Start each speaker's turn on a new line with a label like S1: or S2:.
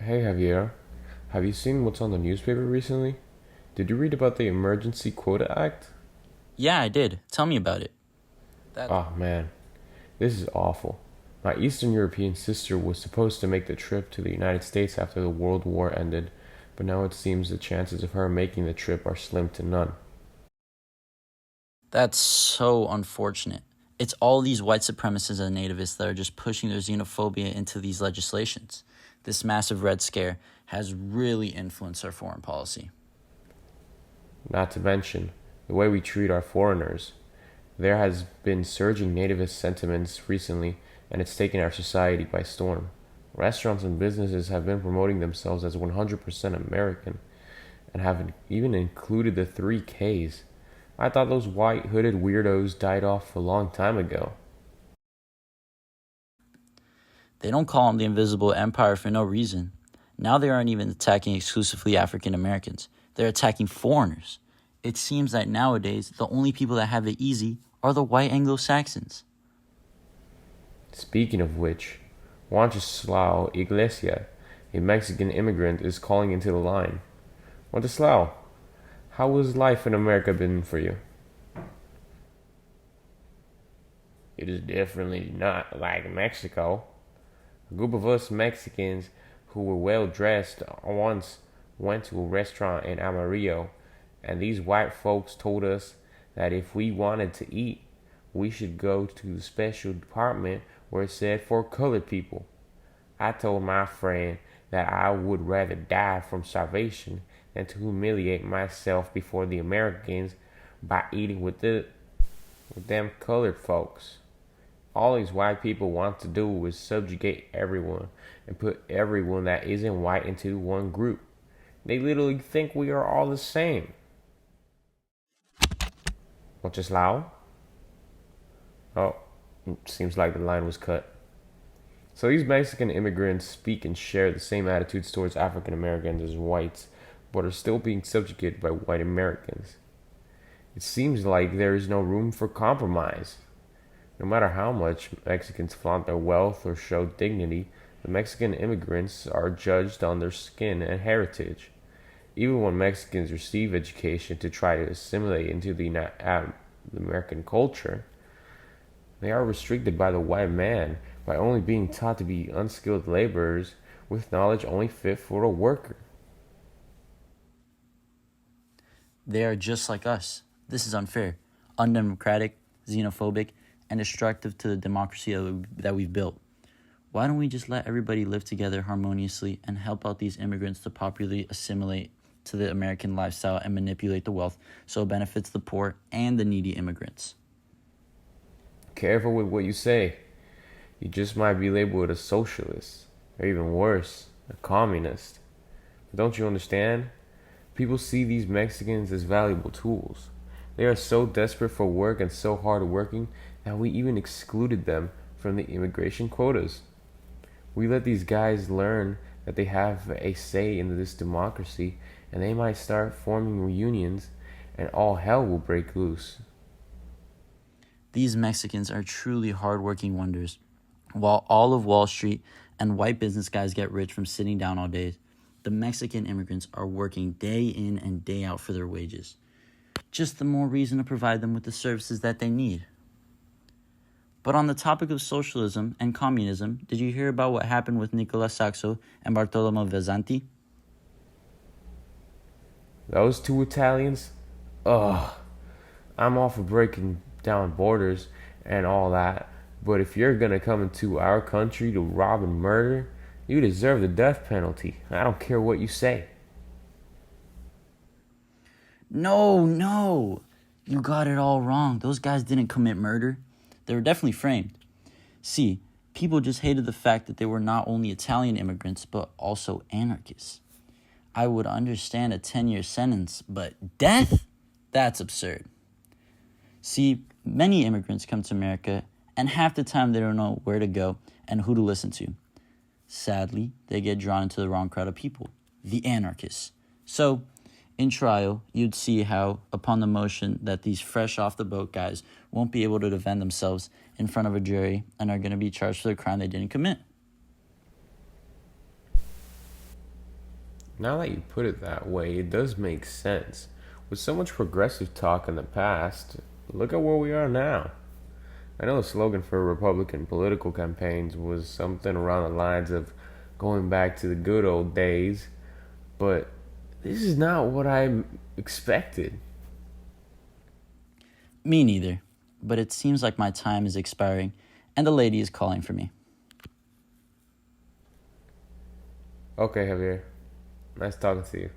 S1: Hey Javier, have you seen what's on the newspaper recently? Did you read about the Emergency Quota Act?
S2: Yeah, I did. Tell me about it. That
S1: Oh man, this is awful. My Eastern European sister was supposed to make the trip to the United States after the World War ended, but now it seems the chances of her making the trip are slim to none.
S2: that's so unfortunate. It's all these white supremacists and nativists that are just pushing their xenophobia into these legislations. This massive red scare has really influenced our foreign policy.
S1: Not to mention the way we treat our foreigners. There has been surging nativist sentiments recently, and it's taken our society by storm. Restaurants and businesses have been promoting themselves as 100% American and have even included the three Ks. I thought those white hooded weirdos died off a long time ago.
S2: They don't call them the Invisible Empire for no reason. Now they aren't even attacking exclusively African Americans, they're attacking foreigners. It seems that nowadays the only people that have it easy are the white Anglo Saxons.
S1: Speaking of which, Wenceslao Iglesias, a Mexican immigrant, is calling into the line. Wenceslao, how has life in America been for you? It is definitely not like Mexico. A group of us Mexicans who were well dressed once went to a restaurant in Amarillo, and these white folks told us that if we wanted to eat, we should go to the special department where it said for colored people. I told my friend that I would rather die from starvation than to humiliate myself before the Americans by eating with them colored folks. All these white people want to do is subjugate everyone and put everyone that isn't white into one group. They literally think we are all the same. Which is loud. Oh, seems like the line was cut. So these Mexican immigrants speak and share the same attitudes towards African Americans as whites, but are still being subjugated by white Americans. It seems like there is no room for compromise. No matter how much Mexicans flaunt their wealth or show dignity, the Mexican immigrants are judged on their skin and heritage. Even when Mexicans receive education to try to assimilate into the American culture, they are restricted by the white man by only being taught to be unskilled laborers with knowledge only fit for a worker.
S2: They are just like us. This is unfair, undemocratic, xenophobic, and destructive to the democracy that we've built. Why don't we just let everybody live together harmoniously and help out these immigrants to properly assimilate to the American lifestyle and manipulate the wealth so it benefits the poor and the needy immigrants?
S1: Careful with what you say. You just might be labeled a socialist, or even worse, a communist. But don't you understand? People see these Mexicans as valuable tools. They are so desperate for work and so hardworking that we even excluded them from the immigration quotas. We let these guys learn that they have a say in this democracy, and they might start forming reunions, and all hell will break loose.
S2: These Mexicans are truly hardworking wonders. While all of Wall Street and white business guys get rich from sitting down all day, the Mexican immigrants are working day in and day out for their wages. Just the more reason to provide them with the services that they need. But on the topic of socialism and communism, did you hear about what happened with Nicolas Saxo and Bartolomeo Vezzanti?
S1: Those two Italians? Ugh. I'm all for breaking down borders and all that, but if you're gonna come into our country to rob and murder, you deserve the death penalty. I don't care what you say.
S2: No, you got it all wrong. Those guys didn't commit murder. They were definitely framed. See, people just hated the fact that they were not only Italian immigrants, but also anarchists. I would understand a 10-year sentence, but death? That's absurd. See, many immigrants come to America, and half the time they don't know where to go and who to listen to. Sadly, they get drawn into the wrong crowd of people, the anarchists. So, in trial, you'd see how, upon the motion that these fresh off the boat guys won't be able to defend themselves in front of a jury and are going to be charged for the crime they didn't commit.
S1: Now that you put it that way, it does make sense. With so much progressive talk in the past, look at where we are now. I know the slogan for Republican political campaigns was something around the lines of going back to the good old days, but this is not what I expected.
S2: Me neither, but it seems like my time is expiring and the lady is calling for me.
S1: Okay, Javier. Nice talking to you.